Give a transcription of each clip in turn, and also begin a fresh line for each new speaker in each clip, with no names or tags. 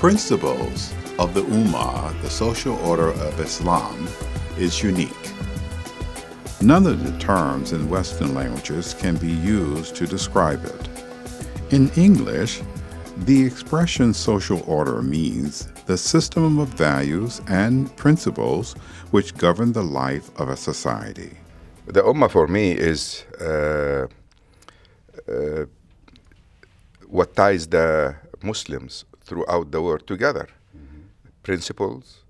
principles of the Ummah, the social order of Islam, is unique. None of the terms in Western languages can be used to describe it. In English, the expression social order means the system of values and principles which govern the life of a society.
The Ummah for me is what ties the Muslims throughout the world together. Principles,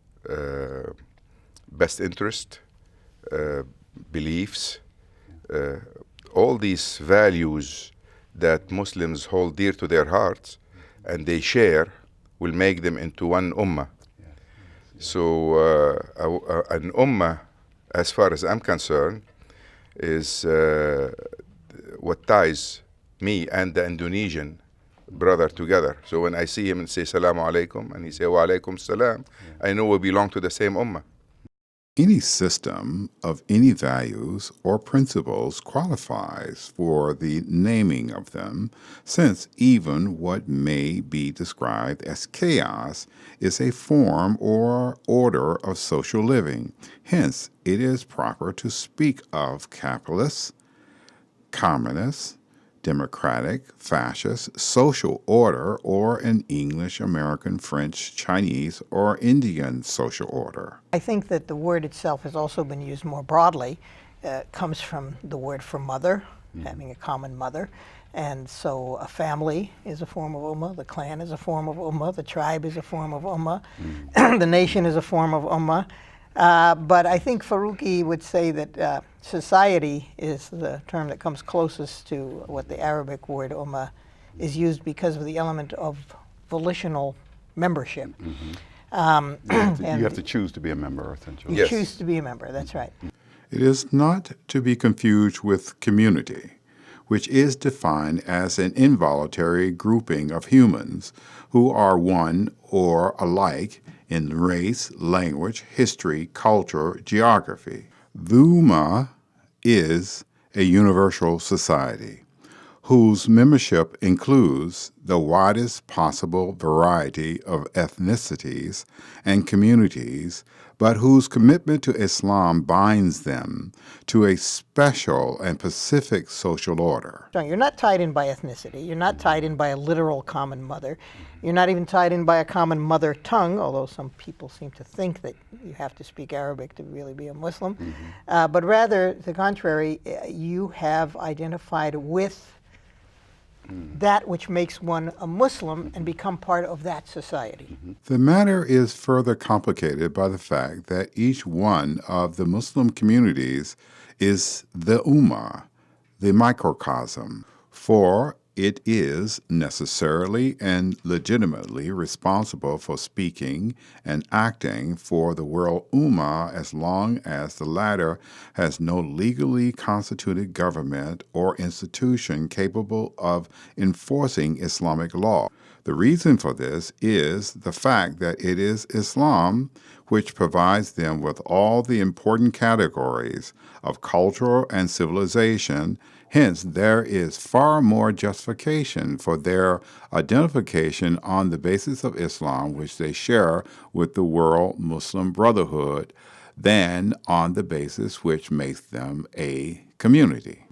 best interest, beliefs, all these values that Muslims hold dear to their hearts and they share will make them into one Ummah. So an Ummah, as far as I'm concerned, is what ties me and the Indonesian brother together. So when I see him and say Salamu Alaikum and he say Wa Alaikum Salam, I know we belong to the same Ummah.
Any system of any values or principles qualifies for the naming of them, since even what may be described as chaos is a form or order of social living. Hence, it is proper to speak of capitalist, communist, democratic, fascist, social order, or an English, American, French, Chinese, or Indian social order.
I think that the word itself has also been used more broadly. It comes from the word for mother, having a common mother. And so a family is a form of Ummah, the clan is a form of Ummah, the tribe is a form of Ummah, the nation is a form of Ummah. But I think Faruqi would say that society is the term that comes closest to what the Arabic word Ummah is used because of the element of volitional membership.
You have to choose to be a member, essentially.
You choose to be a member, that's right.
It is not to be confused with community, which is defined as an involuntary grouping of humans who are one or alike in race, language, history, culture, geography. The Ummah is a universal society whose membership includes the widest possible variety of ethnicities and communities, but whose commitment to Islam binds them to a special and specific social order.
You're not tied in by ethnicity. You're not tied in by a literal common mother. You're not even tied in by a common mother tongue, although some people seem to think that you have to speak Arabic to really be a Muslim. But rather, the contrary, you have identified with that which makes one a Muslim and become part of that society.
The matter is further complicated by the fact that each one of the Muslim communities is the Ummah, the microcosm, for it is necessarily and legitimately responsible for speaking and acting for the world Ummah as long as the latter has no legally constituted government or institution capable of enforcing Islamic law. The reason for this is the fact that it is Islam which provides them with all the important categories of culture and civilization. Hence, there is far more justification for their identification on the basis of Islam, which they share with the world Muslim Brotherhood, than on the basis which makes them a community.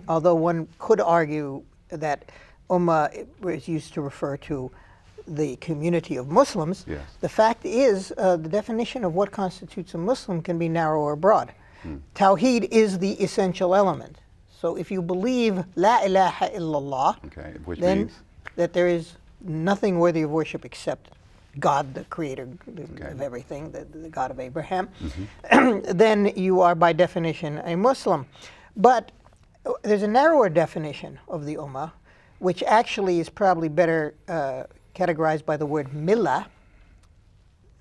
Although one could argue that Ummah is used to refer to the community of Muslims, the fact is the definition of what constitutes a Muslim can be narrow or broad. Tawheed is the essential element. So if you believe La ilaha illallah,
which
then
means?
that there is nothing worthy of worship except God, the creator of everything, the God of Abraham, then you are by definition a Muslim. But there's a narrower definition of the Ummah, which actually is probably better categorized by the word millah,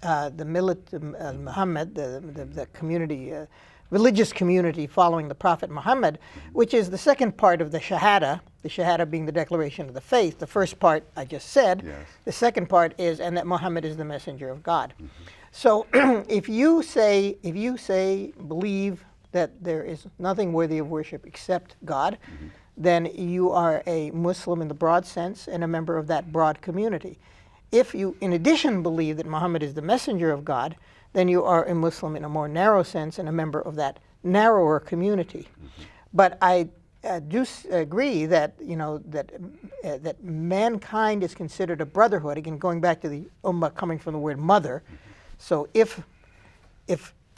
the millat Muhammad, the community, religious community following the Prophet Muhammad, which is the second part of the Shahada being the declaration of the faith. The first part I just said. The second part is, and that Muhammad is the messenger of God. So if you say, believe that there is nothing worthy of worship except God, then you are a Muslim in the broad sense and a member of that broad community. if you, in addition, believe that Muhammad is the messenger of God, then you are a Muslim in a more narrow sense and a member of that narrower community. But I do agree that, you know, that mankind is considered a brotherhood. Again, going back to the ummah coming from the word mother. So if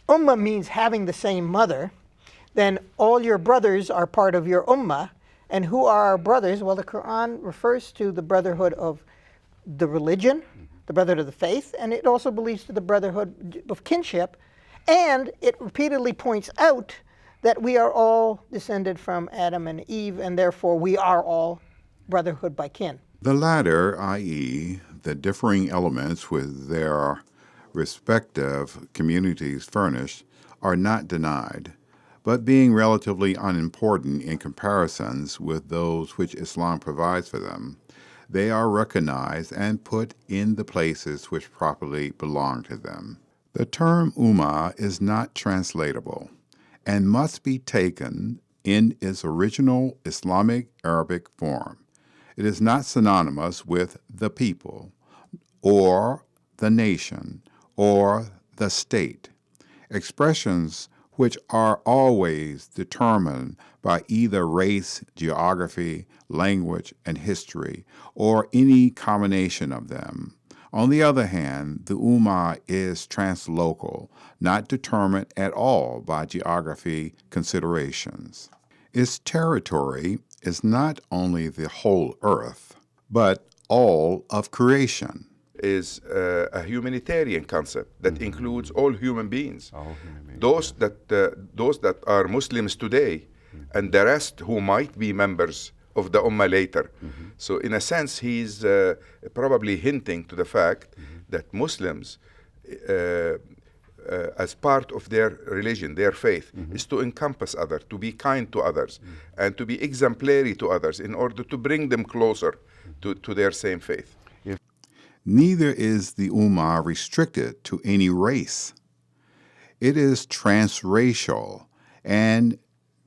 ummah means having the same mother, then all your brothers are part of your ummah. And who are our brothers? Well, the Quran refers to the brotherhood of the religion, the brotherhood of the faith, and it also believes to the brotherhood of kinship. And it repeatedly points out that we are all descended from Adam and Eve, and therefore we are all brotherhood by kin.
The latter, i.e., the differing elements with their respective communities furnished, are not denied, but being relatively unimportant in comparisons with those which Islam provides for them, they are recognized and put in the places which properly belong to them. The term Ummah is not translatable and must be taken in its original Islamic Arabic form. It is not synonymous with the people, or the nation, or the state. Expressions which are always determined by either race, geography, language, and history, or any combination of them. On the other hand, the Ummah is translocal, not determined at all by geography considerations. Its territory is not only the whole earth, but all of creation.
Is a humanitarian concept that includes all human beings.
All human beings,
Those that are Muslims today, and the rest who might be members of the Ummah later. So in a sense, he's probably hinting to the fact that Muslims, as part of their religion, their faith, is to encompass others, to be kind to others, and to be exemplary to others in order to bring them closer to their same faith.
Neither is the Ummah restricted to any race. It is transracial and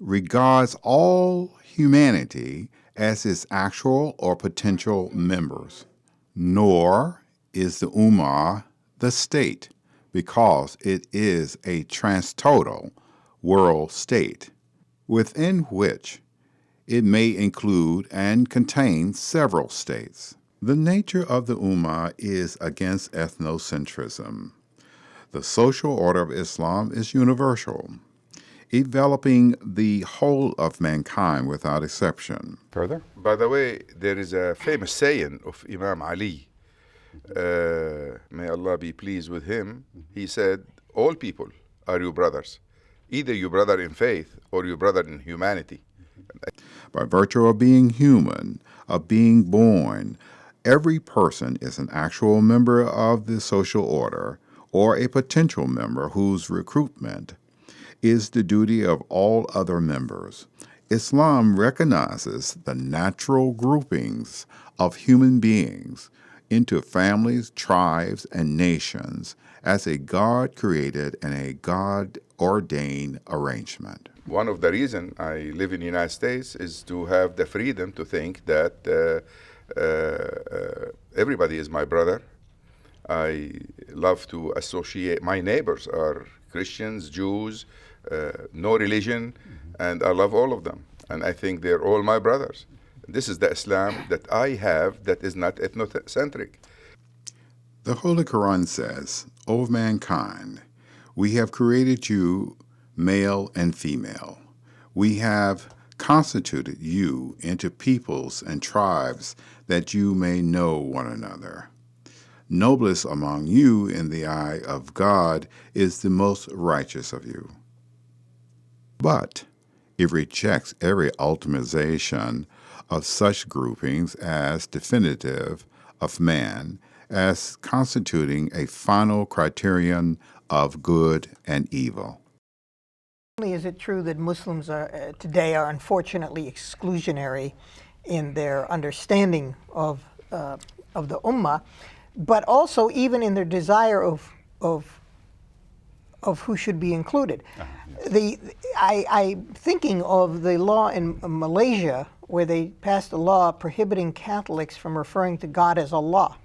regards all humanity as its actual or potential members. Nor is the Ummah the state, because it is a transtotal world state, within which it may include and contain several states. The nature of the Ummah is against ethnocentrism. The social order of Islam is universal, enveloping the whole of mankind without exception.
Further?
By the way, there is a famous saying of Imam Ali, may Allah be pleased with him. He said, all people are your brothers, either your brother in faith or your brother in humanity.
By virtue of being human, of being born, every person is an actual member of the social order, or a potential member whose recruitment is the duty of all other members. Islam recognizes the natural groupings of human beings into families, tribes, and nations as a God-created and a God-ordained arrangement.
One of the reasons I live in the United States is to have the freedom to think that everybody is my brother. I love to associate, my neighbors are Christians, Jews, no religion, and I love all of them. And I think they're all my brothers. This is the Islam that I have that is not ethnocentric.
The Holy Quran says, O mankind, we have created you male and female. We have constituted you into peoples and tribes that you may know one another. Noblest among you in the eye of God is the most righteous of you. But it rejects every ultimization of such groupings as definitive of man, as constituting a final criterion of good and evil.
Is it true that Muslims today are unfortunately exclusionary in their understanding of the Ummah, but also even in their desire of who should be included? I'm thinking of the law in Malaysia where they passed a law prohibiting Catholics from referring to God as Allah.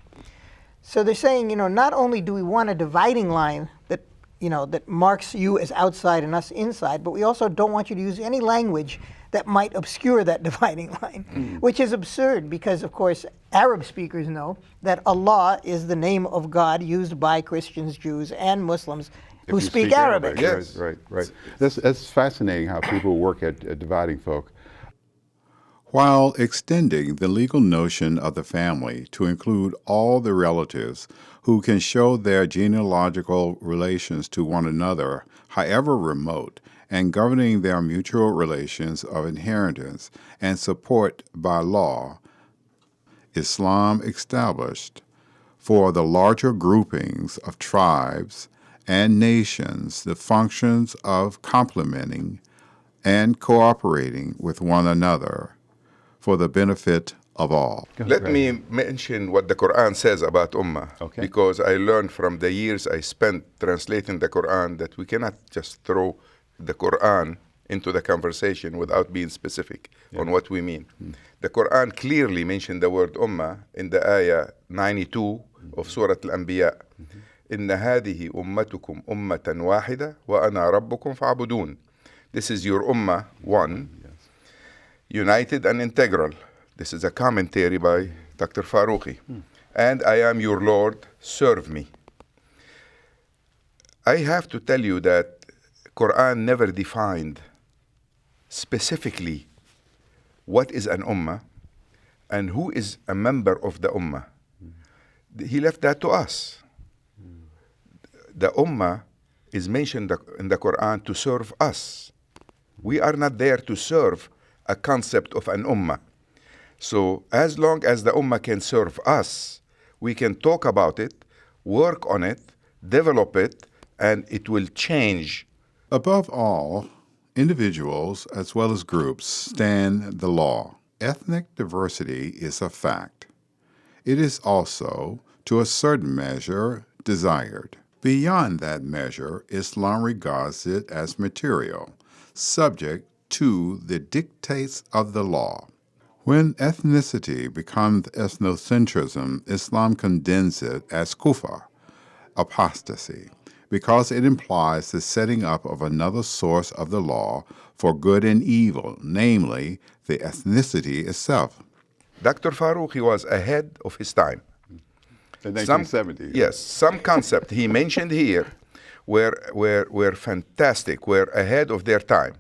So they're saying, not only do we want a dividing line that, that marks you as outside and us inside, but we also don't want you to use any language that might obscure that dividing line, which is absurd because, of course, Arab speakers know that Allah is the name of God used by Christians, Jews, and Muslims who
you
speak Arabic.
Yes.
Right. That's fascinating how people work at dividing folk.
While extending the legal notion of the family to include all the relatives who can show their genealogical relations to one another, however remote, and governing their mutual relations of inheritance and support by law, Islam established for the larger groupings of tribes and nations the functions of complementing and cooperating with one another for the benefit of all.
Let me mention what the Quran says about Ummah,
Okay.
because I learned from the years I spent translating the Quran that we cannot just throw the Quran into the conversation without being specific on what we mean. The Quran clearly mentioned the word Ummah in the ayah 92 of Surah Al-Anbiya. إن هذه أمتكم أمة واحدة وأنا ربكم فاعبدون. This is your Ummah, one, united and integral. This is a commentary by Dr. Farouqi. And I am your Lord, serve me. I have to tell you that Quran never defined specifically what is an Ummah and who is a member of the Ummah. He left that to us. The Ummah is mentioned in the Quran to serve us. We are not there to serve a concept of an Ummah. So as long as the Ummah can serve us, we can talk about it, work on it, develop it, and it will change.
Above all, individuals as well as groups stand the law. Ethnic diversity is a fact. It is also, to a certain measure, desired. Beyond that measure, Islam regards it as material, subject to the dictates of the law. When ethnicity becomes ethnocentrism, Islam condemns it as kufr, apostasy, because it implies the setting up of another source of the law for good and evil, namely the ethnicity itself.
Dr. Farouqi was ahead of his time.
The 1970s.
Yes, some concept he mentioned here were fantastic, were ahead of their time.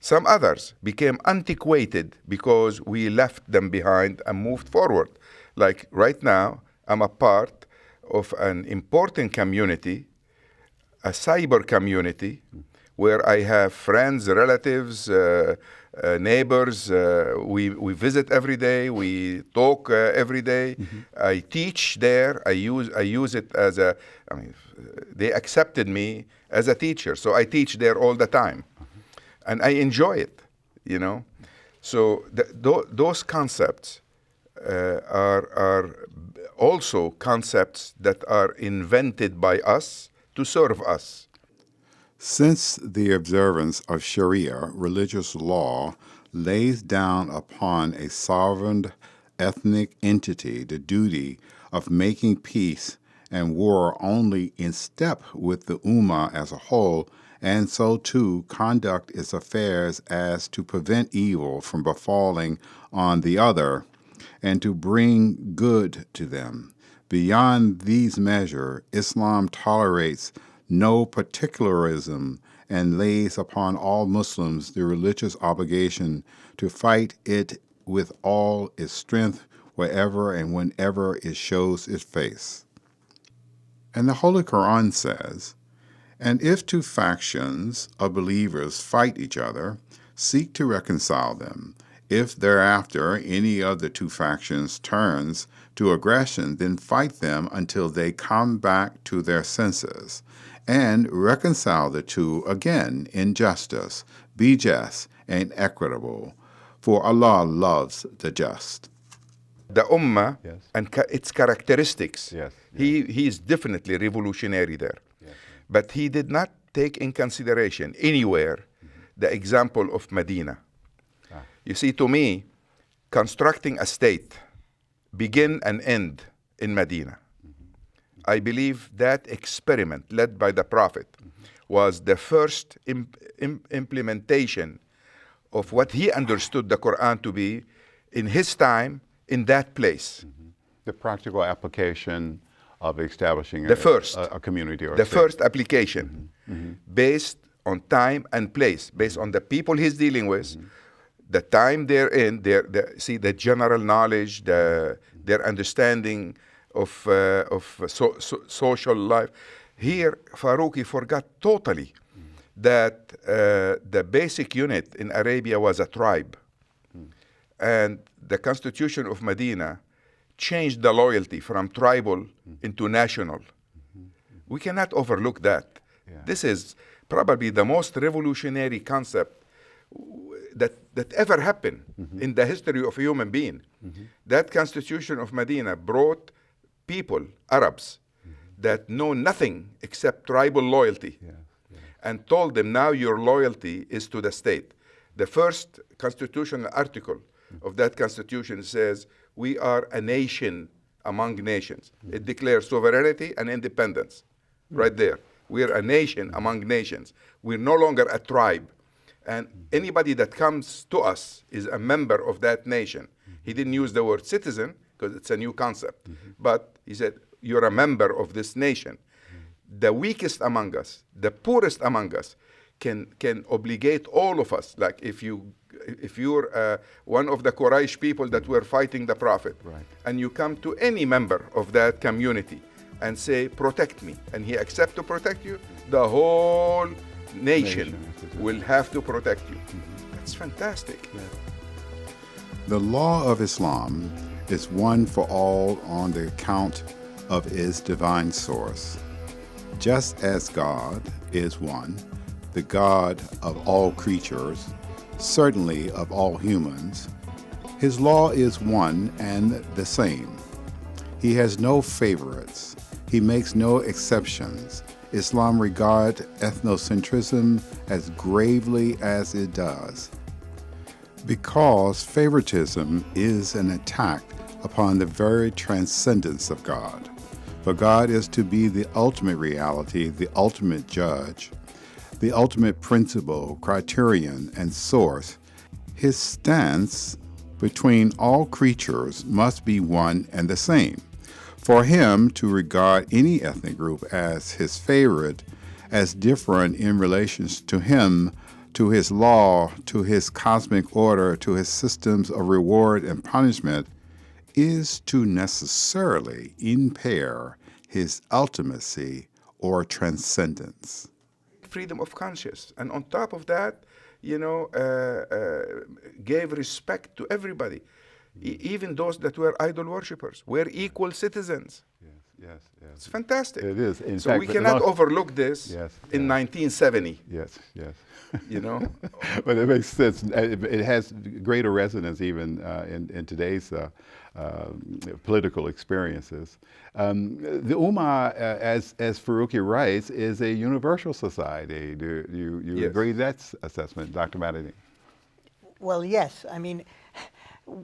Some others became antiquated because we left them behind and moved forward. Like right now, I'm a part of an important community, a cyber community, where I have friends, relatives, neighbors. We visit every day. We talk every day. I teach there. I use it as a. I mean, they accepted me as a teacher, so I teach there all the time, and I enjoy it. So those concepts are also concepts that are invented by us to serve us.
Since the observance of Sharia religious law lays down upon a sovereign ethnic entity the duty of making peace and war only in step with the Ummah as a whole, and so too conduct its affairs as to prevent evil from befalling on the other, and to bring good to them. Beyond these measures, Islam tolerates no particularism and lays upon all Muslims the religious obligation to fight it with all its strength wherever and whenever it shows its face. And the Holy Quran says, "And if two factions of believers fight each other, seek to reconcile them. If thereafter any of the two factions turns to aggression, then fight them until they come back to their senses, and reconcile the two again in justice. Be just and equitable, for Allah loves the just."
The Ummah
Yes.
and its characteristics.
Yes.
He is definitely revolutionary there. But he did not take in consideration anywhere the example of Medina. You see, to me, constructing a state begin and end in Medina. I believe that experiment led by the Prophet was the first implementation of what he understood the Quran to be in his time, in that place.
The practical application of establishing a community or
the first application based on time and place, based on the people he's dealing with, the time they're in, the general knowledge, their understanding of social life. Here, Faruqi forgot totally that the basic unit in Arabia was a tribe. And the Constitution of Medina changed the loyalty from tribal into national. We cannot overlook that.
Yeah.
This is probably the most revolutionary concept that ever happened in the history of a human being. That Constitution of Medina brought people, Arabs, that know nothing except tribal loyalty, and told them, now your loyalty is to the state. The first constitutional article of that constitution says, we are a nation among nations. It declares sovereignty and independence, right there. We are a nation among nations. We're no longer a tribe. And anybody that comes to us is a member of that nation. He didn't use the word citizen, because it's a new concept. But he said, you're a member of this nation. The weakest among us, the poorest among us, can obligate all of us. Like if you're one of the Quraysh people that were fighting the Prophet, and you come to any member of that community and say, protect me, and he accepts to protect you, the whole nation will have to protect you. That's fantastic.
The law of Islam is one for all on the account of its divine source. Just as God is one, the God of all creatures, certainly of all humans, his law is one and the same. He has no favorites. He makes no exceptions. Islam regards ethnocentrism as gravely as it does, because favoritism is an attack upon the very transcendence of God. For God is to be the ultimate reality, the ultimate judge, the ultimate principle, criterion, and source. His stance between all creatures must be one and the same. For him to regard any ethnic group as his favorite, as different in relation to him, to his law, to his cosmic order, to his systems of reward and punishment, is to necessarily impair his ultimacy or transcendence.
Freedom of conscience. And on top of that, gave respect to everybody. Even those that were idol worshippers were equal citizens.
Yes.
It's fantastic.
It is.
So fact, we cannot overlook this in 1970.
Yes.
But
it makes sense. It has greater resonance even in today's political experiences. The Ummah, as Faruqi writes, is a universal society. Do you agree with that assessment, Dr. Imad-ad-Dean?
Well, yes. I mean,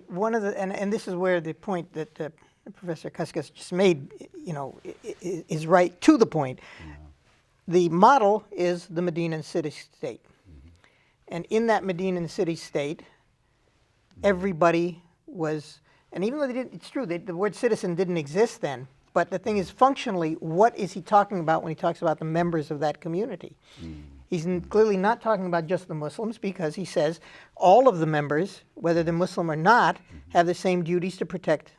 one of the, and this is where the point that Professor Kaskas just made, is right to the point. The model is the Medinan city-state. And in that Medinan city-state, everybody was, and even though it's true, the word citizen didn't exist then, but the thing is, functionally, what is he talking about when he talks about the members of that community? He's clearly not talking about just the Muslims, because he says all of the members, whether they're Muslim or not, have the same duties to protect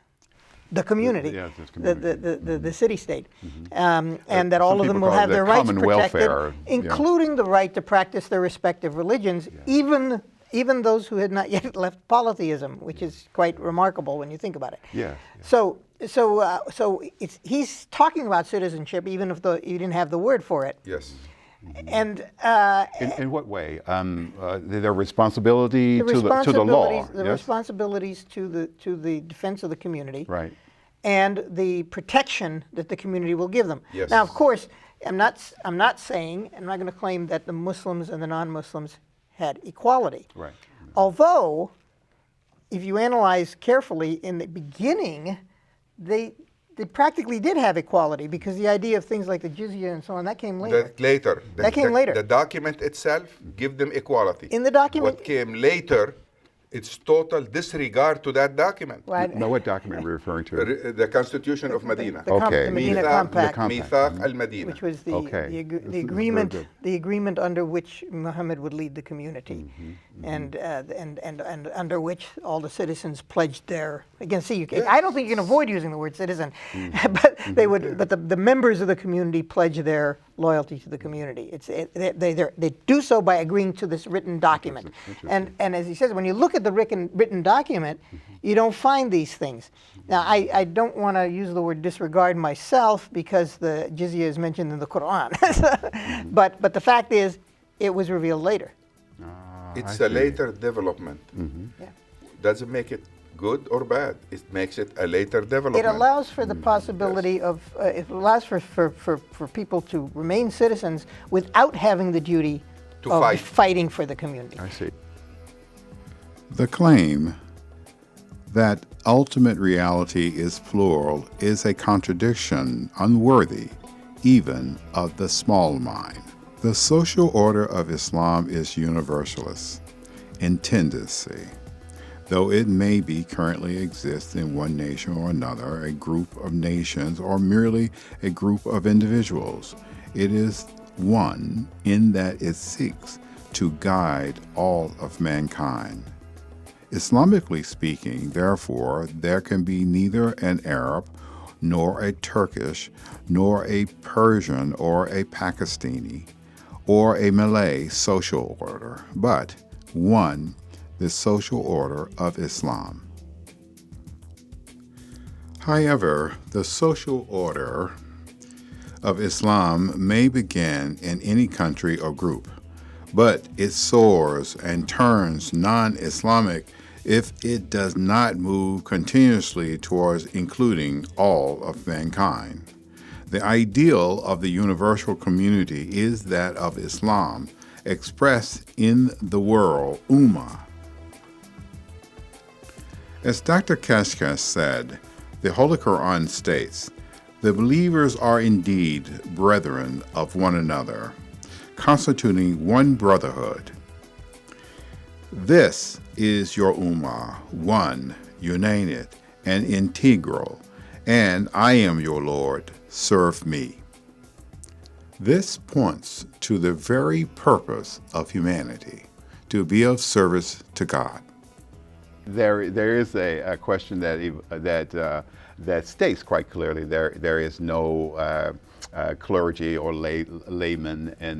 the community, the city-state, and that all of them will have their rights protected, including the right to practice their respective religions, even those who had not yet left polytheism, which is quite remarkable when you think about it. So he's talking about citizenship, even if he didn't have the word for it.
Yes.
And
in what way? Their responsibility to the law.
The responsibilities to the defense of the community.
Right.
And the protection that the community will give them.
Yes.
Now, of course, I'm not saying, I'm not going to claim that the Muslims and the non-Muslims had equality.
Right.
Although, if you analyze carefully, in the beginning, they they practically did have equality, because the idea of things like the jizya and so on, that came later.
That later.
That came later.
The document itself give them equality.
In the document.
What came later, it's total disregard to that document.
Well,
Now, what document are we referring to?
The Constitution of Medina.
Okay.
The Medina Compact,
Mithaq al-Medina.
which was the,
Okay.
the
This is
agreement,
very good.
the agreement under which Muhammad would lead the community, and under which all the citizens pledged their. Again, see, I don't think you can avoid using the word citizen, but they would. But the members of the community pledge their loyalty to the community. They do so by agreeing to this written document, and as he says, when you look at the written document, you don't find these things. Now, I don't want to use the word disregard myself, because the jizya is mentioned in the Quran, but the fact is, it was revealed later.
It's
I
a
see.
later development.
Yeah.
Doesn't make it good or bad. It makes it a later development.
It allows for the possibility of, it allows for people to remain citizens without having the duty
To
of
fight.
fighting for the community.
I see.
The claim that ultimate reality is plural is a contradiction unworthy even of the small mind. The social order of Islam is universalist in tendency, though it may be currently exist in one nation or another, a group of nations, or merely a group of individuals. It is one in that it seeks to guide all of mankind. Islamically speaking, therefore, there can be neither an Arab, nor a Turkish, nor a Persian, or a Pakistani, or a Malay social order, but one, the social order of Islam. However, the social order of Islam may begin in any country or group, but it soars and turns non-Islamic if it does not move continuously towards including all of mankind. The ideal of the universal community is that of Islam, expressed in the world, Ummah. As Dr. Kashkash said, the Holy Quran states, "The believers are indeed brethren of one another, constituting one brotherhood. This is your Ummah, one, united, and integral, and I am your Lord, serve me." This points to the very purpose of humanity, to be of service to God.
There is a question that states quite clearly there is no clergy or laymen and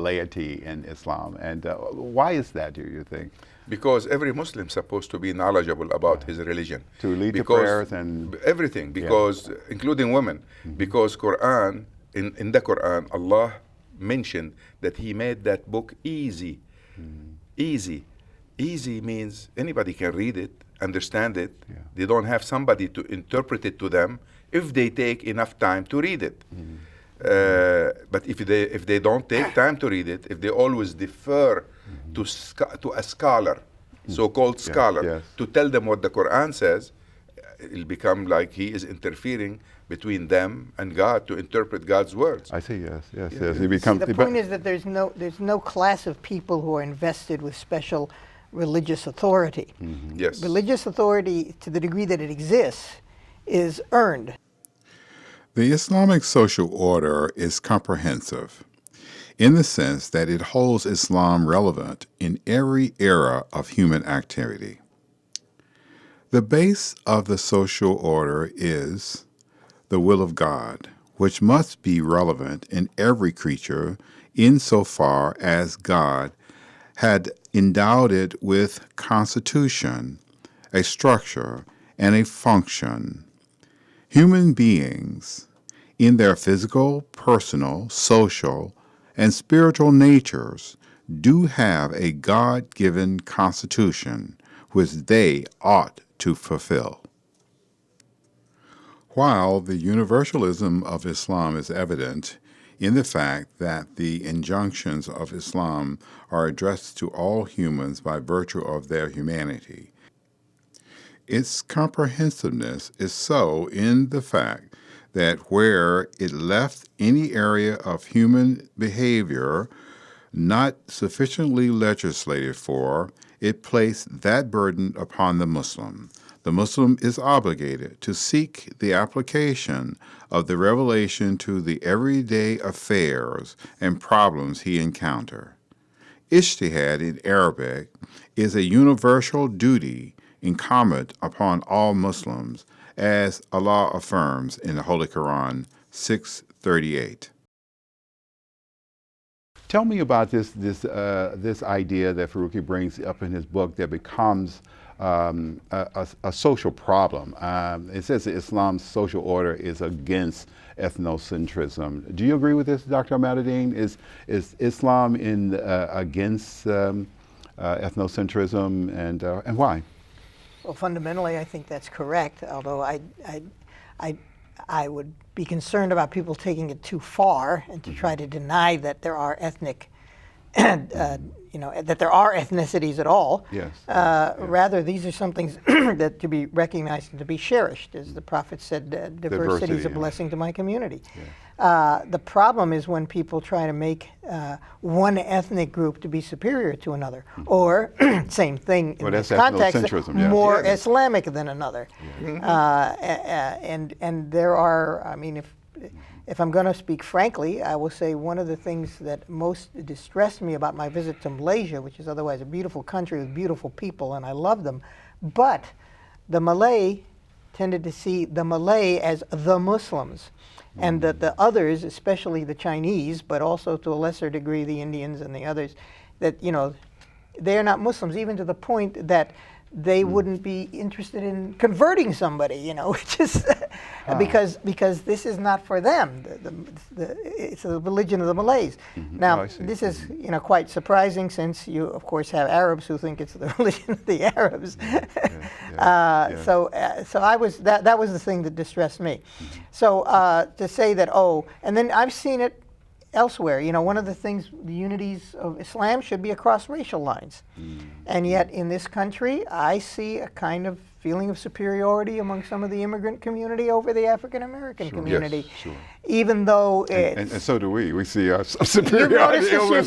laity in Islam. And why is that, do you think?
Because every Muslim is supposed to be knowledgeable about his religion.
To lead to
Because
prayers and
everything, because including women, because Quran, in the Quran, Allah mentioned that He made that book easy. Easy. Easy means anybody can read it, understand it.
Yeah.
They don't have somebody to interpret it to them if they take enough time to read it. But if they don't take time to read it, if they always defer to a scholar, so-called scholar,
yes.
to tell them what the Quran says, it'll become like he is interfering between them and God to interpret God's words.
I see, yes.
See,
He becomes,
the point is that there's no class of people who are invested with special religious authority.
Yes.
Religious authority, to the degree that it exists, is earned.
The Islamic social order is comprehensive in the sense that it holds Islam relevant in every era of human activity. The base of the social order is the will of God, which must be relevant in every creature insofar as God had endowed it with constitution, a structure, and a function. Human beings, in their physical, personal, social, and spiritual natures, do have a God-given constitution which they ought to fulfill. While the universalism of Islam is evident in the fact that the injunctions of Islam are addressed to all humans by virtue of their humanity, its comprehensiveness is so in the fact that where it left any area of human behavior not sufficiently legislated for, it placed that burden upon the Muslim. The Muslim is obligated to seek the application of the revelation to the everyday affairs and problems he encounters. Ijtihad in Arabic is a universal duty incumbent upon all Muslims, as Allah affirms in the Holy Quran 6:38.
Tell me about this idea that Faruqi brings up in his book that becomes a social problem. It says that Islam's social order is against ethnocentrism. Do you agree with this, Dr. Imad-ad-Dean? Is Islam against ethnocentrism, and why?
Well, fundamentally, I think that's correct, although I would be concerned about people taking it too far and to try to deny that there are ethnic, that there are ethnicities at all.
Yes.
Rather, these are some things that to be recognized and to be cherished. As the Prophet said, diversity is a blessing to my community.
Yeah.
The problem is when people try to make one ethnic group to be superior to another, or same thing in this context,
ethnocentrism,
more Islamic than another. And there are, I mean, if I'm going to speak frankly, I will say one of the things that most distressed me about my visit to Malaysia, which is otherwise a beautiful country with beautiful people, and I love them, but the Malay tended to see the Malay as the Muslims, and that the others, especially the Chinese, but also to a lesser degree the Indians and the others, that, they are not Muslims, even to the point that they wouldn't be interested in converting somebody, which is because this is not for them. It's the religion of the Malays. Now, this is quite surprising, since you, of course, have Arabs who think it's the religion of the Arabs. So I was that was the thing that distressed me. So to say that, and then I've seen it elsewhere. One of the things, the unities of Islam should be across racial lines. And yet in this country, I see a kind of feeling of superiority among some of the immigrant community over the African-American community.
Yes, sure.
Even though it's...
And so do we. We see superiority
over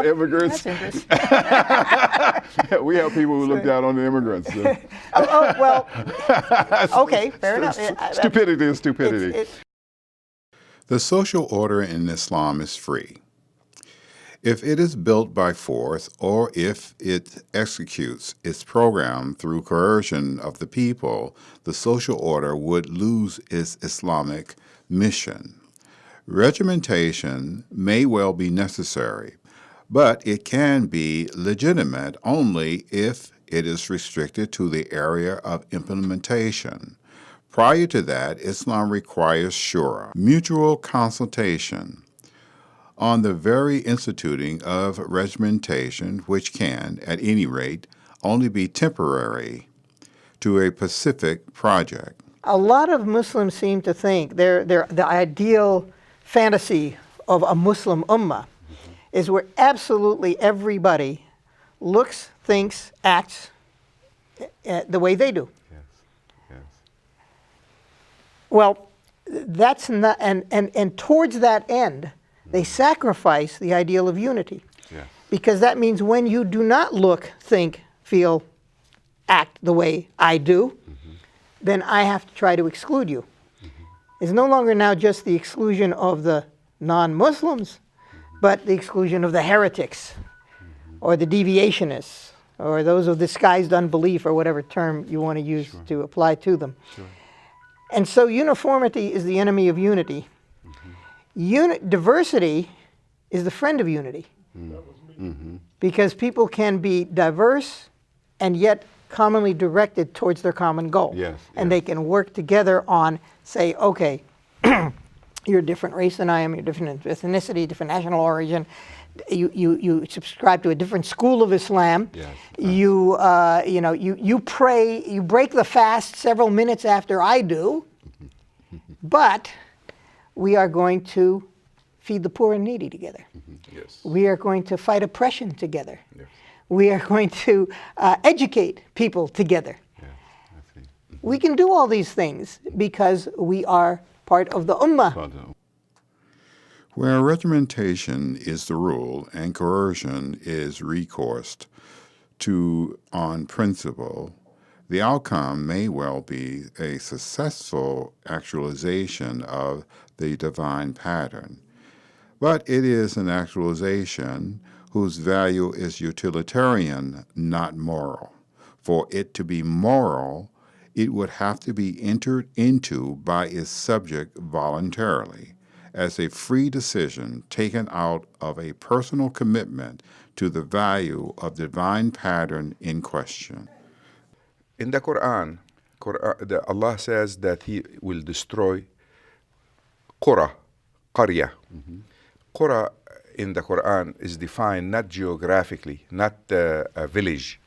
immigrants.
That's interesting.
We have people who look down on the immigrants.
Well, okay, fair enough.
Stupidity is stupidity.
The social order in Islam is free. If it is built by force, or if it executes its program through coercion of the people, the social order would lose its Islamic mission. Regimentation may well be necessary, but it can be legitimate only if it is restricted to the area of implementation. Prior to that, Islam requires shura, mutual consultation, on the very instituting of regimentation, which can, at any rate, only be temporary to a specific project.
A lot of Muslims seem to think the ideal fantasy of a Muslim ummah is where absolutely everybody looks, thinks, acts the way they do. Well, that's not, and towards that end, they sacrifice the ideal of unity. Because that means when you do not look, think, feel, act the way I do, then I have to try to exclude you. It's no longer now just the exclusion of the non-Muslims, but the exclusion of the heretics, or the deviationists, or those of disguised unbelief, or whatever term you want to use to apply to them. And so uniformity is the enemy of unity. Diversity is the friend of unity. Because people can be diverse and yet commonly directed towards their common goal. And they can work together on, say, okay, you're a different race than I am, you're different ethnicity, different national origin, you subscribe to a different school of Islam. You pray, you break the fast several minutes after I do, but we are going to feed the poor and needy together. We are going to fight oppression together. We are going to educate people together. We can do all these things because we are part of the Ummah.
Where regimentation is the rule and coercion is recourse to on principle, the outcome may well be a successful actualization of the divine pattern. But it is an actualization whose value is utilitarian, not moral. For it to be moral, it would have to be entered into by its subject voluntarily, as a free decision taken out of a personal commitment to the value of the divine pattern in question.
In the Quran, Allah says that He will destroy Qura, Qarya. Qura in the Quran is defined not geographically, not a village,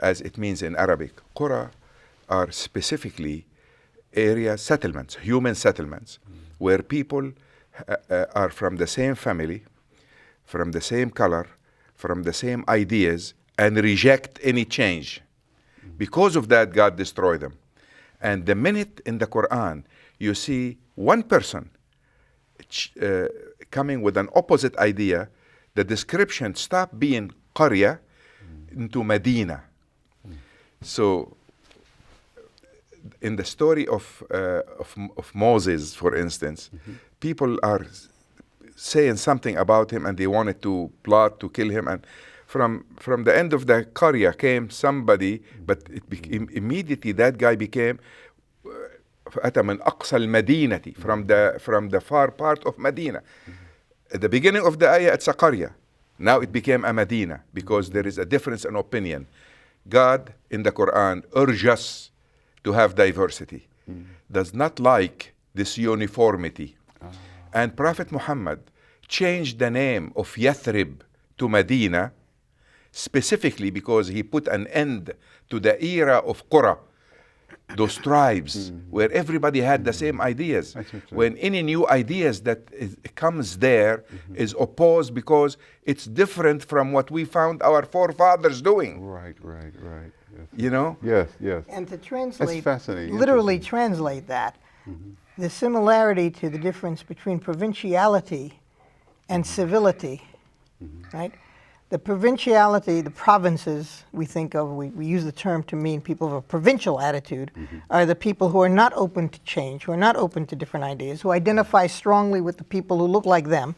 as it means in Arabic. Qura are specifically area settlements, human settlements, where people are from the same family, from the same color, from the same ideas, and reject any change. Because of that, God destroyed them. And the minute in the Quran you see one person coming with an opposite idea, the description stopped being Qarya into Medina. So, in the story of Moses, for instance, people are saying something about him and they wanted to plot to kill him. And from the end of the Qarya came somebody, but immediately that guy became أتى من أقصى المدينة, from the far part of Medina. At the beginning of the ayah, it's a Qarya. Now it became a Medina because there is a difference in opinion. God in the Quran urges us to have diversity, does not like this uniformity. And Prophet Muhammad changed the name of Yathrib to Medina specifically because he put an end to the era of Qura, those tribes where everybody had the same ideas. When any new ideas that comes there is opposed because it's different from what we found our forefathers doing.
Right. Yes.
You know?
Yes.
And to translate,
That's fascinating.
literally translate that, the similarity to the difference between provinciality and civility, right? The provinciality, the provinces we think of, we use the term to mean people of a provincial attitude, are the people who are not open to change, who are not open to different ideas, who identify strongly with the people who look like them.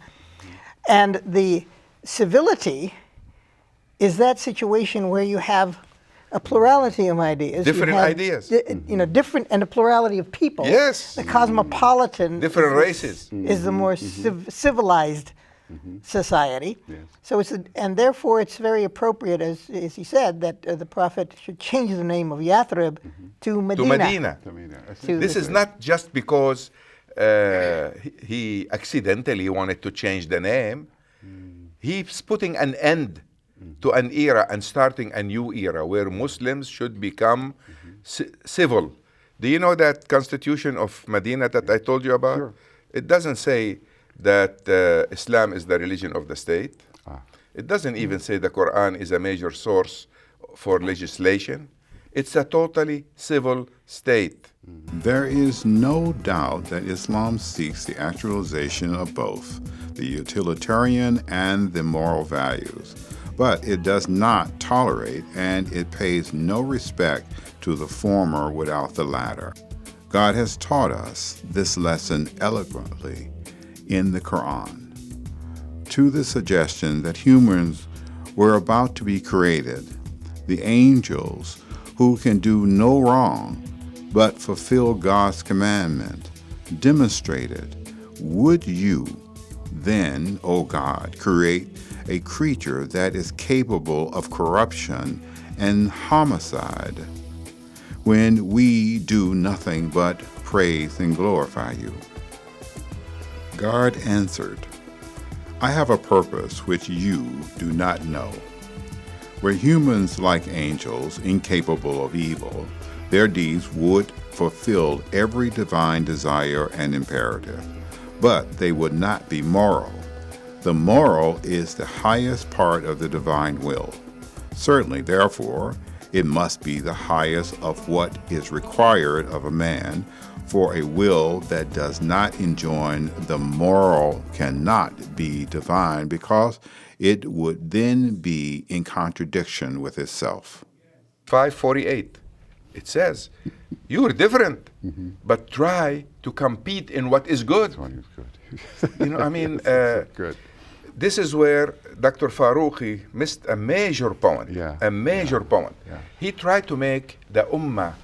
And the civility is that situation where you have a plurality of ideas.
Different ideas.
Different, and a plurality of people.
Yes.
The cosmopolitan.
Different races.
Is the more civilized society.
Yes.
So and therefore it's very appropriate, as he said, that the Prophet should change the name of Yathrib to Medina.
To Medina. This is not just because he accidentally wanted to change the name. He's putting an end to an era and starting a new era where Muslims should become civil. Do you know that constitution of Medina that I told you about?
Sure.
It doesn't say that Islam is the religion of the state. It doesn't even say the Quran is a major source for legislation. It's a totally civil state.
There is no doubt that Islam seeks the actualization of both the utilitarian and the moral values, but it does not tolerate and it pays no respect to the former without the latter. God has taught us this lesson eloquently in the Quran. To the suggestion that humans were about to be created, the angels who can do no wrong but fulfill God's commandment demonstrated, would you then, O God, create a creature that is capable of corruption and homicide when we do nothing but praise and glorify you? God answered, I have a purpose which you do not know. Were humans like angels, incapable of evil, their deeds would fulfill every divine desire and imperative, but they would not be moral. The moral is the highest part of the divine will. Certainly, therefore, it must be the highest of what is required of a man For a will that does not enjoin the moral cannot be divine, because it would then be in contradiction with itself.
548. It says, you're different, but try to compete in what is good.
One is good.
You know, I mean,
Good.
this is where Dr. Farouqi missed a major point.
Yeah.
A major point.
Yeah.
He tried to make the Ummah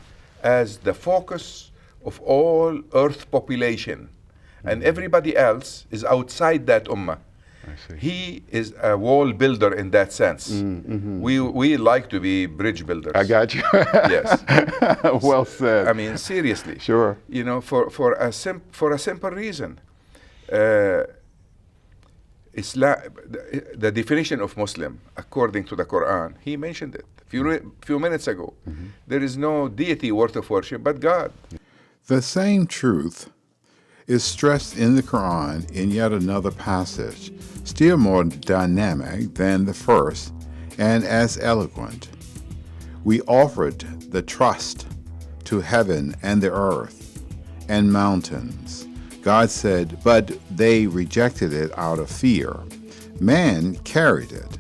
as the focus of all Earth population, and everybody else is outside that Ummah.
I see.
He is a wall builder in that sense. We like to be bridge builders.
I got you.
Yes.
Well said.
I mean, seriously.
Sure.
You know, for a simple reason. Islam, the definition of Muslim, according to the Quran, he mentioned it few minutes ago. There is no deity worth of worship but God.
The same truth is stressed in the Quran in yet another passage, still more dynamic than the first and as eloquent. We offered the trust to heaven and the earth and mountains. God said, but they rejected it out of fear. Man carried it.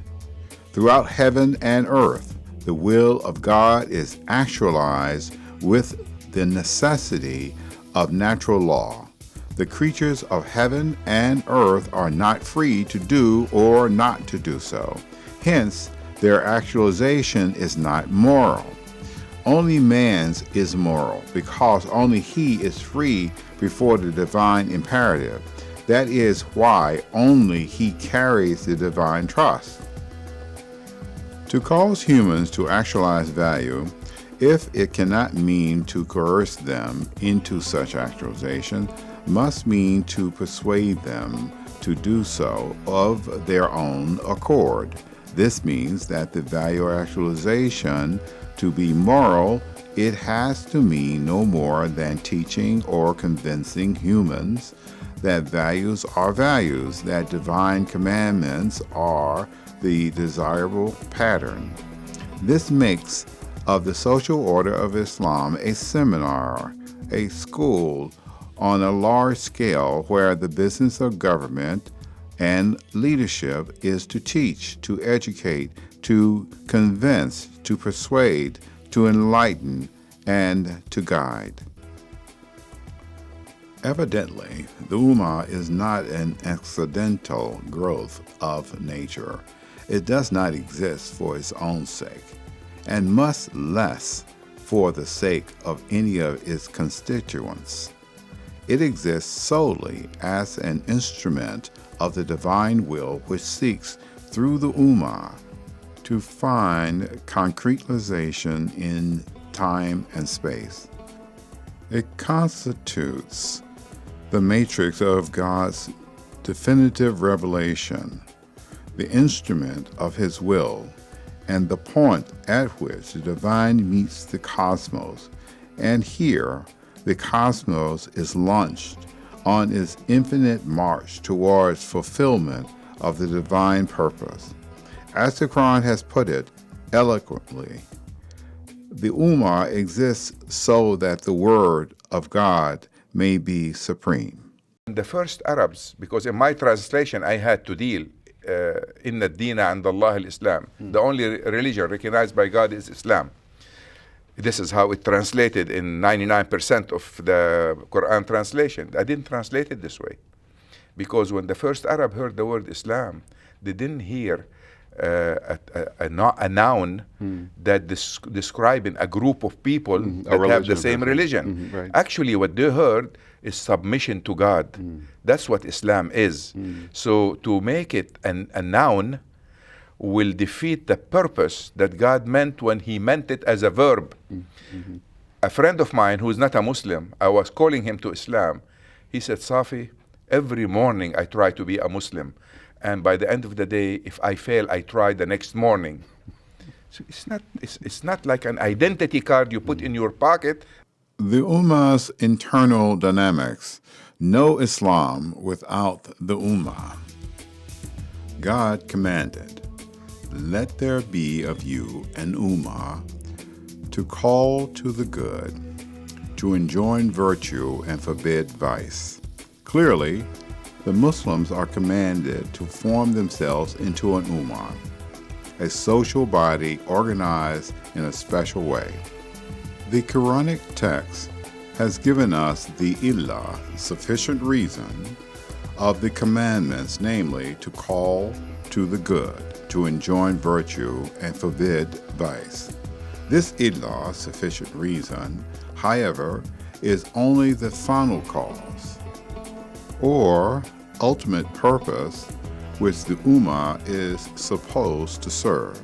Throughout heaven and earth, the will of God is actualized with the necessity of natural law. The creatures of heaven and earth are not free to do or not to do so. Hence, their actualization is not moral. Only man's is moral, because only he is free before the divine imperative. That is why only he carries the divine trust. To cause humans to actualize value, if it cannot mean to coerce them into such actualization, must mean to persuade them to do so of their own accord. This means that the value actualization to be moral, it has to mean no more than teaching or convincing humans that values are values, that divine commandments are the desirable pattern. This makes of the social order of Islam a seminar, a school on a large scale where the business of government and leadership is to teach, to educate, to convince, to persuade, to enlighten, and to guide. Evidently, the Ummah is not an accidental growth of nature. It does not exist for its own sake, and much less for the sake of any of its constituents. It exists solely as an instrument of the divine will, which seeks through the Ummah to find concretization in time and space. It constitutes the matrix of God's definitive revelation, the instrument of His will, and the point at which the divine meets the cosmos. And here, the cosmos is launched on its infinite march towards fulfillment of the divine purpose. As the Quran has put it eloquently, the Ummah exists so that the word of God may be supreme.
The first Arabs, because in my translation I had to deal Imad-ad-Dean and Allah al-Islam. The only religion recognized by God is Islam. This is how it translated in 99% of the Quran translation. I didn't translate it this way, because when the first Arab heard the word Islam, they didn't hear a noun that describing a group of people that have the same religion.
Right.
Actually, what they heard is submission to God. That's what Islam is. So to make it a noun will defeat the purpose that God meant when He meant it as a verb. A friend of mine who is not a Muslim, I was calling him to Islam. He said, Safi, every morning I try to be a Muslim. And by the end of the day, if I fail, I try the next morning. So it's not like an identity card you put in your pocket.
The Ummah's internal dynamics. No Islam without the Ummah. God commanded, "Let there be of you an Ummah to call to the good, to enjoin virtue and forbid vice. Clearly, the Muslims are commanded to form themselves into an Ummah, a social body organized in a special way. The Quranic text has given us the illah, sufficient reason, of the commandments, namely to call to the good, to enjoin virtue, and forbid vice. This illah, sufficient reason, however, is only the final cause, or ultimate purpose, which the Ummah is supposed to serve.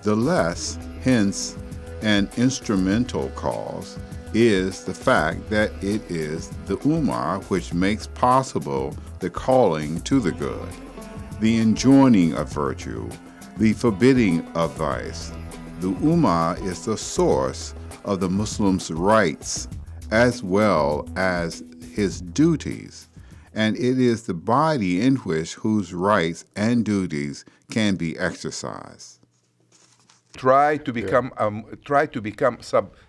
The less, hence, an instrumental cause, is the fact that it is the Ummah which makes possible the calling to the good, the enjoining of virtue, the forbidding of vice. The Ummah is the source of the Muslim's rights as well as his duties, and it is the body in which whose rights and duties can be exercised.
Try to become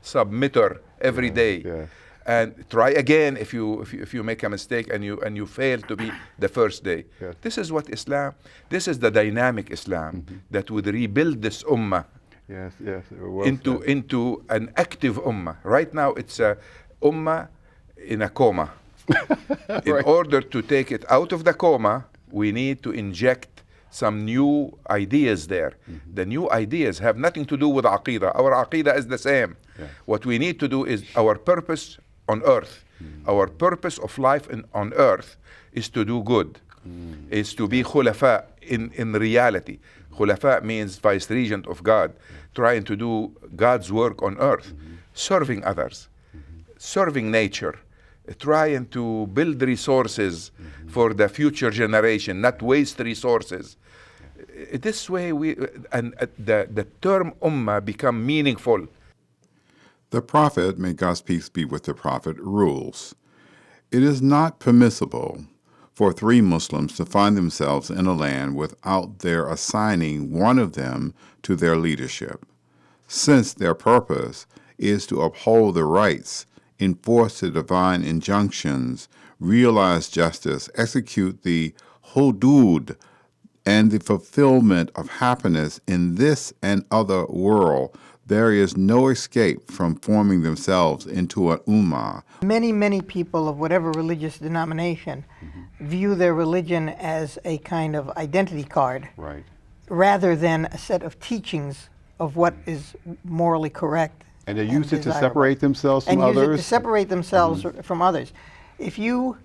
submitter every day.
Yeah.
And try again if you make a mistake and you fail to be the first day.
Yes.
This is what Islam, this is the dynamic Islam that would rebuild this ummah
Yes, yes. Well
into an active ummah. Right now it's a ummah in a coma. In
Right.
order to take it out of the coma, we need to inject some new ideas there. The new ideas have nothing to do with aqidah. Our aqidah is the same.
Yeah.
What we need to do is our purpose on earth. Our purpose of life on earth is to do good, is to be khulafa in reality. Khulafa means vice regent of God, trying to do God's work on earth, serving others, serving nature, trying to build resources for the future generation, not waste resources. This way, the term ummah become meaningful.
The Prophet, may God's peace be with the Prophet, rules. It is not permissible for three Muslims to find themselves in a land without their assigning one of them to their leadership, since their purpose is to uphold the rights, enforce the divine injunctions, realize justice, execute the hudud, and the fulfillment of happiness in this and other world. There is no escape from forming themselves into an ummah.
Many, many people of whatever religious denomination view their religion as a kind of identity card
Right.
rather than a set of teachings of what is morally correct.
And they use it to
desirable.
separate themselves from
and use
others.
it to separate themselves from others. If you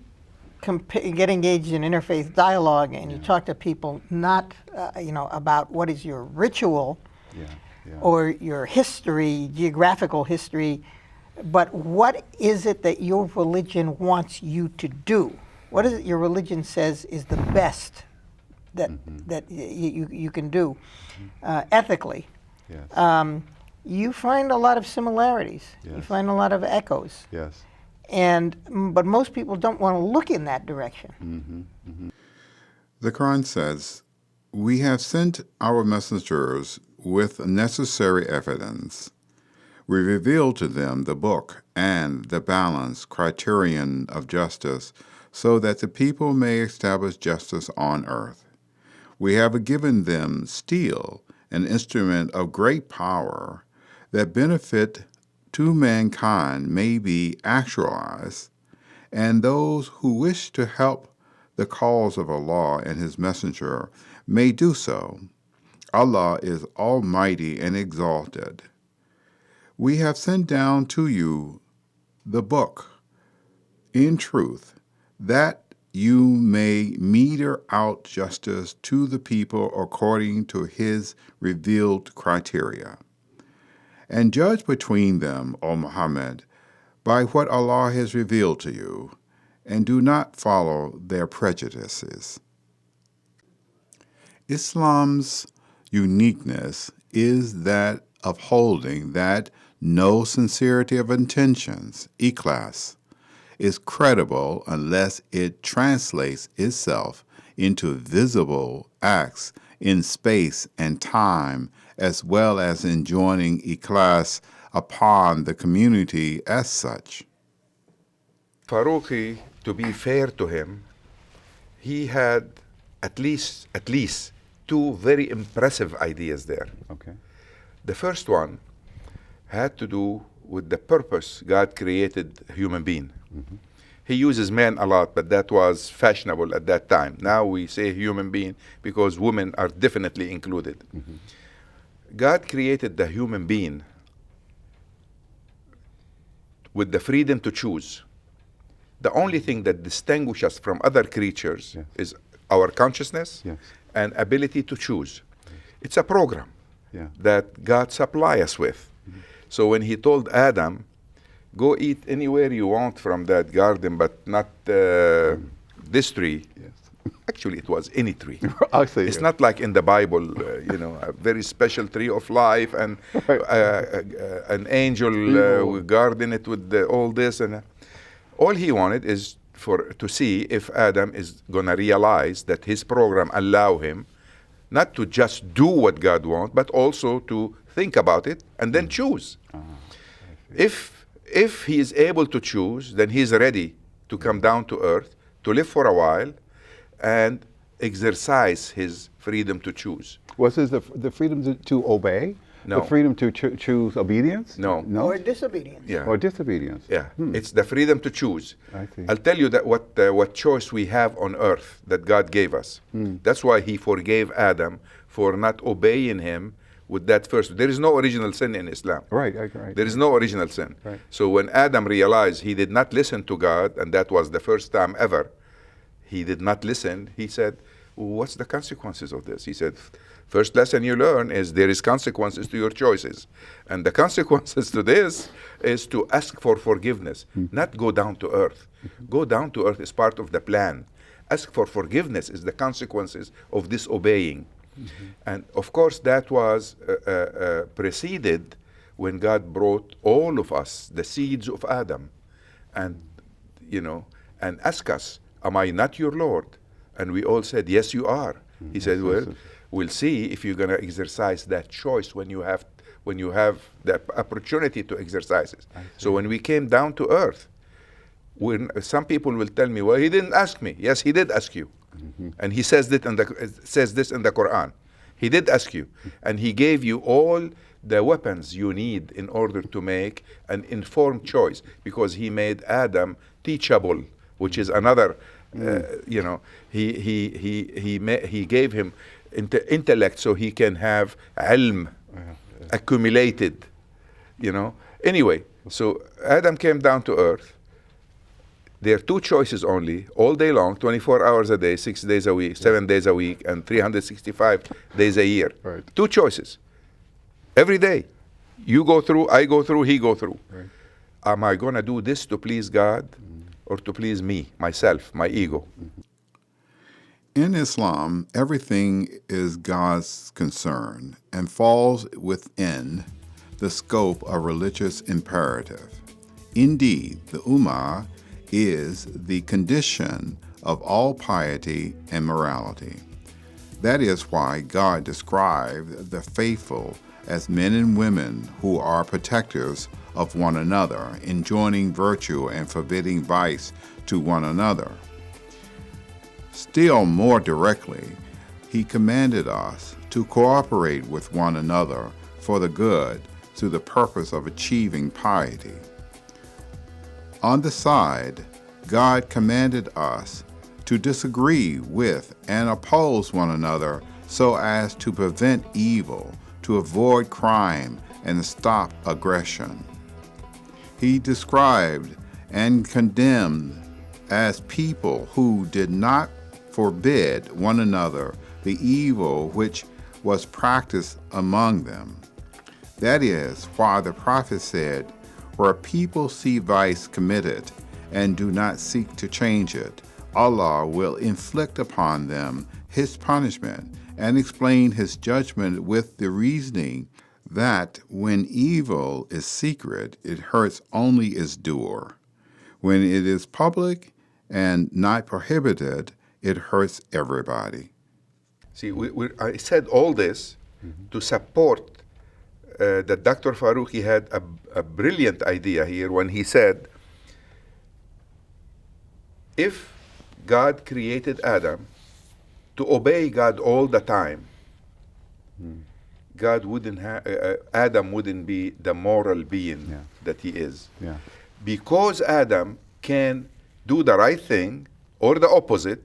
get engaged in interfaith dialogue and you talk to people not, about what is your ritual
Yeah, yeah.
or your history, geographical history, but what is it that your religion wants you to do? What is it your religion says is the best that you can do ethically?
Yes.
You find a lot of similarities. You
Yes.
find a lot of echoes.
Yes.
But most people don't want to look in that direction.
The Quran says, "We have sent our messengers with necessary evidence. We revealed to them the book and the balance criterion of justice so that the people may establish justice on earth. We have given them steel, an instrument of great power, that benefit to mankind may be actualized, and those who wish to help the cause of Allah and His Messenger may do so. Allah is almighty and exalted. We have sent down to you the book in truth, that you may meter out justice to the people according to His revealed criteria. And judge between them, O Muhammad, by what Allah has revealed to you, and do not follow their prejudices." Islam's uniqueness is that of holding that no sincerity of intentions, ikhlas, is credible unless it translates itself into visible acts in space and time, as well as enjoining ikhlas upon the community as such.
Faruqi, to be fair to him, he had at least two very impressive ideas there.
Okay.
The first one had to do with the purpose God created human being.
Mm-hmm.
He uses man a lot, but that was fashionable at that time. Now we say human being because women are definitely included.
Mm-hmm.
God created the human being with the freedom to choose. The only thing that distinguishes us from other creatures
Yes.
is our consciousness
Yes.
and ability to choose. It's a program
Yeah.
that God supply us with. So when he told Adam, go eat anywhere you want from that garden, but not this tree.
Yes.
Actually, it was any tree.
I see.
It's not like in the Bible, a very special tree of life and an angel will garden it with all this. And all he wanted is to see if Adam is going to realize that his program allow him not to just do what God wants, but also to think about it and then choose. If he is able to choose, then he's ready to come down to earth, to live for a while, and exercise his freedom to choose.
Was this the freedom to obey?
No.
The freedom to choose obedience?
No.
No?
Or disobedience.
Yeah.
Or disobedience?
Yeah, it's the freedom to choose.
I see.
I'll tell you that what choice we have on earth that God gave us. That's why he forgave Adam for not obeying him with that first. There is no original sin in Islam.
Right.
There is no original sin.
Right.
So when Adam realized he did not listen to God, and that was the first time ever, he did not listen, he said, what's the consequences of this? He said, first lesson you learn is there is consequences to your choices. And the consequences to this is to ask for forgiveness, not go down to earth. Go down to earth is part of the plan. Ask for forgiveness is the consequences of disobeying. And of course that was preceded when God brought all of us, the seeds of Adam, and and asked us, am I not your Lord? And we all said, yes, you are. He said, well, we'll see if you're going to exercise that choice when you have the opportunity to exercise it. So when we came down to earth, when some people will tell me, well, he didn't ask me. Yes, he did ask you. And he says this in the Quran. He did ask you. And he gave you all the weapons you need in order to make an informed choice, because he made Adam teachable, which is another, he gave him intellect so he can have ilm accumulated, Anyway, so Adam came down to earth. There are two choices only, all day long, 24 hours a day, 6 days a week, 7 days a week, and 365 days a year.
Right.
Two choices. Every day. You go through, I go through, he go through.
Right.
Am I going to do this to please God or to please me, myself, my ego?
In Islam, everything is God's concern and falls within the scope of religious imperative. Indeed, the Ummah is the condition of all piety and morality. That is why God described the faithful as men and women who are protectors of one another, enjoining virtue and forbidding vice to one another. Still more directly, he commanded us to cooperate with one another for the good to the purpose of achieving piety. On the side, God commanded us to disagree with and oppose one another so as to prevent evil, to avoid crime, and stop aggression. He described and condemned as people who did not forbid one another the evil which was practiced among them. That is why the prophet said, where people see vice committed and do not seek to change it, Allah will inflict upon them his punishment, and explain his judgment with the reasoning that when evil is secret, it hurts only its doer. When it is public and not prohibited, it hurts everybody.
See, I said all this to support that Dr. Faruqi had a brilliant idea here when he said, if God created Adam to obey God all the time, Adam wouldn't be the moral being that he is.
Yeah.
Because Adam can do the right thing or the opposite,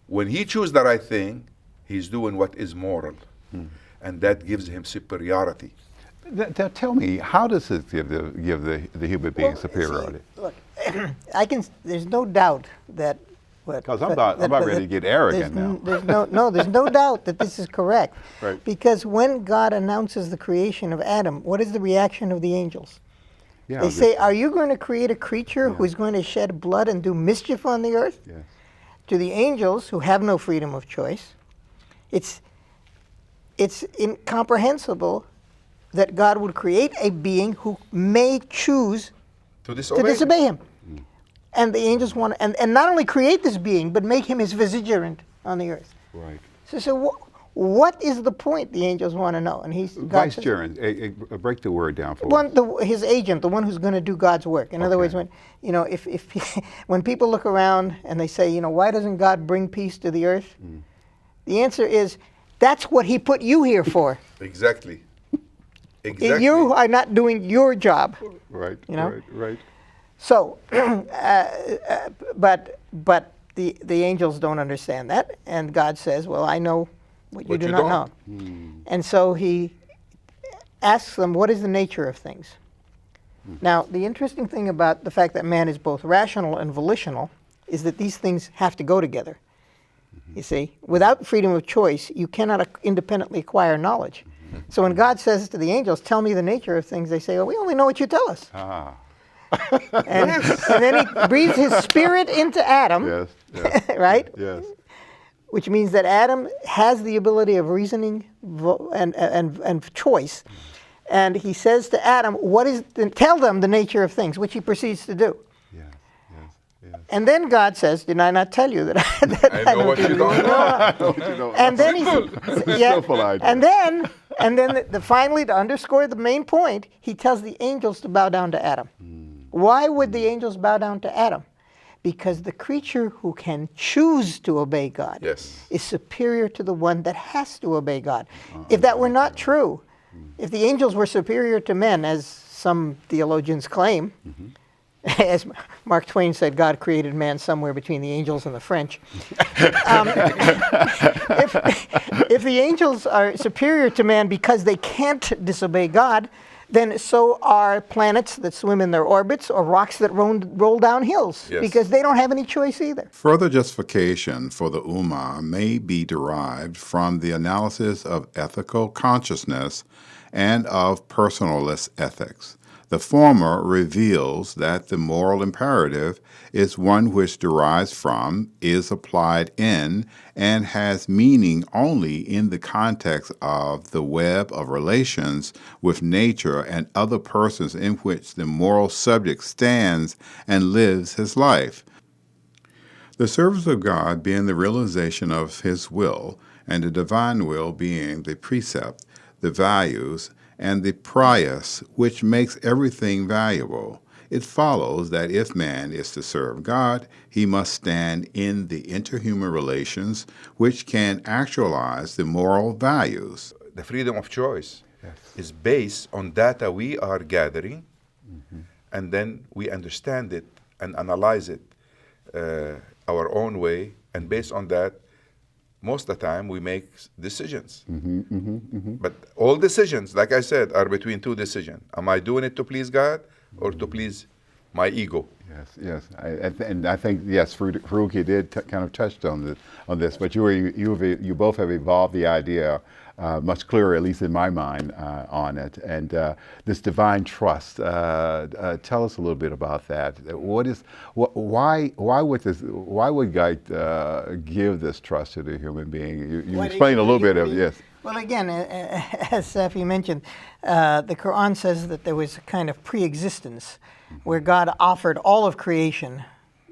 when he chooses the right thing, he's doing what is moral. And that gives him superiority.
Tell me, how does it give the human being superiority?
See, look, there's no doubt that
Because I'm about ready to get arrogant now.
There's no doubt that this is correct.
Right.
Because when God announces the creation of Adam, what is the reaction of the angels?
Yeah,
They say, are you going to create a creature who is going to shed blood and do mischief on the earth?
Yes.
To the angels, who have no freedom of choice, it's incomprehensible that God would create a being who may choose
To
to disobey him. And the angels want to, and not only create this being, but make him his vicegerent on the earth.
Right.
So what is the point, the angels want to know? And God says,
Vicegerent, break the word down for us.
his agent, the one who's going to do God's work. In other words, when when people look around and they say, why doesn't God bring peace to the earth? The answer is, that's what he put you here for.
Exactly. Exactly.
You are not doing your job.
Right, right.
So, but the angels don't understand that, and God says, well, I know what you do not know. And so he asks them, what is the nature of things? Now, the interesting thing about the fact that man is both rational and volitional is that these things have to go together. You see, without freedom of choice, you cannot independently acquire knowledge. So when God says to the angels, tell me the nature of things, they say, well, we only know what you tell us. And then he breathes his spirit into Adam, right?
Yes.
Which means that Adam has the ability of reasoning and choice. And he says to Adam, tell them the nature of things, which he proceeds to do.
Yes.
And then God says, did I not tell you that
I know what you don't know.
And then
Simple idea.
And then finally, to underscore the main point, he tells the angels to bow down to Adam. Why would the angels bow down to Adam? Because the creature who can choose to obey God is superior to the one that has to obey God. If that were not true, if the angels were superior to men, as some theologians claim, as Mark Twain said, God created man somewhere between the angels and the French. If the angels are superior to man because they can't disobey God, then so are planets that swim in their orbits or rocks that roll down hills, because they don't have any choice either.
Further justification for the Ummah may be derived from the analysis of ethical consciousness and of personalist ethics. The former reveals that the moral imperative is one which derives from, is applied in, and has meaning only in the context of the web of relations with nature and other persons in which the moral subject stands and lives his life. The service of God being the realization of his will, and the divine will being the precept, the values, and the prius which makes everything valuable. It follows that if man is to serve God, he must stand in the interhuman relations which can actualize the moral values.
The freedom of choice is based on data we are gathering, and then we understand it and analyze it our own way, and based on that, most of the time we make decisions. But all decisions, like I said, are between two decisions. Am I doing it to please God or to please my ego?
Yes. And I think, yes, Faruqi did kind of touched on this, but you both have evolved the idea much clearer, at least in my mind, on it. And this divine trust, tell us a little bit about that. Why would God give this trust to the human being? You explained a little bit of yes.
Well, again, as Safi mentioned, the Quran says that there was a kind of pre-existence where God offered all of creation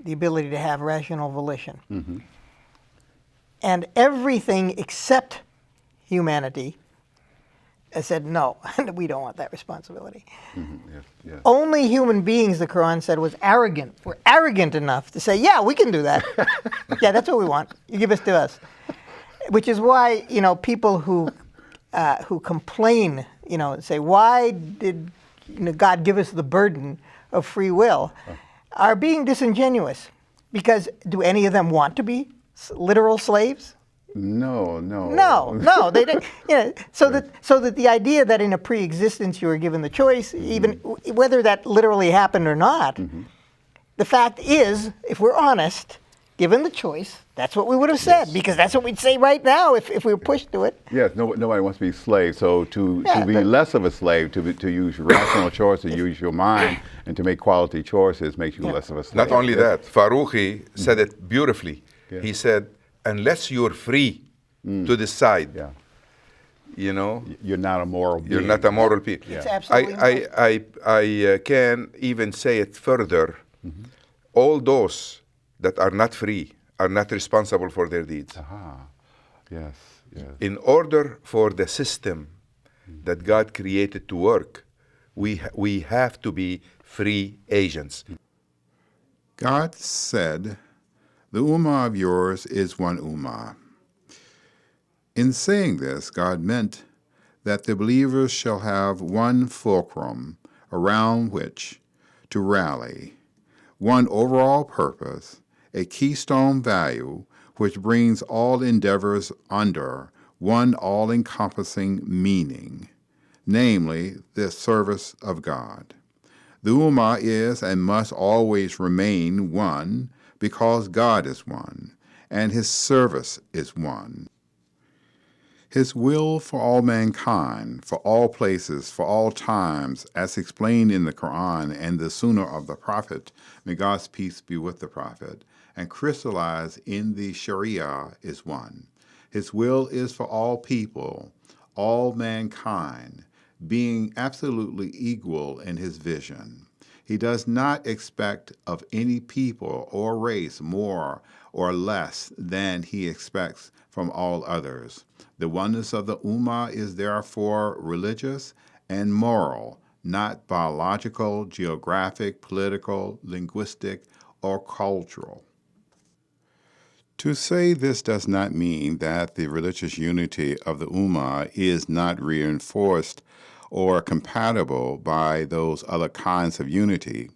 the ability to have rational volition. And everything except humanity said, no, we don't want that responsibility.
Yes.
Only human beings, the Quran said, was arrogant. We're arrogant enough to say, yeah, we can do that. Yeah, that's what we want. You give us to us. Which is why, people who complain, say, why did God give us the burden of free will, are being disingenuous. Because do any of them want to be literal slaves?
No.
No, they don't. So that the idea that in a pre-existence you were given the choice, even whether that literally happened or not, the fact is, if we're honest, given the choice, that's what we would have said, because that's what we'd say right now if we were pushed to it.
Yes, nobody wants to be a slave. So to be less of a slave, to use rational choice, to use your mind, and to make quality choices makes you less of a slave.
Not only that, Farouqi said it beautifully.
Yeah.
He said, unless you're free to decide,
you're not a moral being.
you're not a moral being.
It's absolutely
I can even say it further. All those that are not free are not responsible for their deeds.
Yes.
In order for the system that God created to work, we have to be free agents.
God said, the Ummah of yours is one Ummah. In saying this, God meant that the believers shall have one fulcrum around which to rally, one overall purpose, a keystone value which brings all endeavors under one all-encompassing meaning, namely the service of God. The Ummah is and must always remain one because God is one, and His service is one. His will for all mankind, for all places, for all times, as explained in the Quran and the Sunnah of the Prophet, may God's peace be with the Prophet, and crystallized in the Sharia is one. His will is for all people, all mankind, being absolutely equal in His vision. He does not expect of any people or race more or less than He expects from all others. The oneness of the Ummah is therefore religious and moral, not biological, geographic, political, linguistic, or cultural. To say this does not mean that the religious unity of the Ummah is not reinforced or compatible by those other kinds of unity.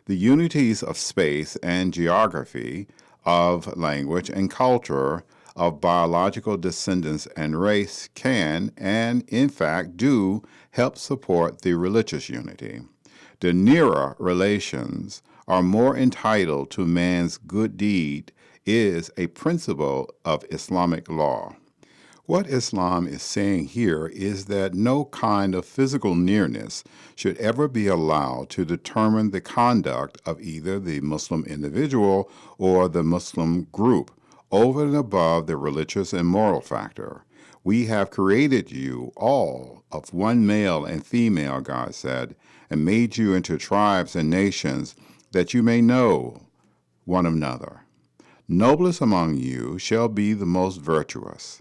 The unities of space and geography, of language and culture, of biological descendants and race can, and in fact do, help support the religious unity. The nearer relations are more entitled to man's good deed is a principle of Islamic law. What Islam is saying here is that no kind of physical nearness should ever be allowed to determine the conduct of either the Muslim individual or the Muslim group, over and above the religious and moral factor. We have created you all of one male and female, God said, and made you into tribes and nations that you may know one another. Noblest among you shall be the most virtuous.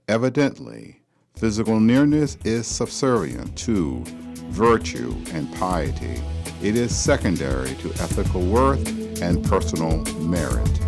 Evidently, physical nearness is subservient to virtue and piety. It is secondary to ethical worth and personal merit.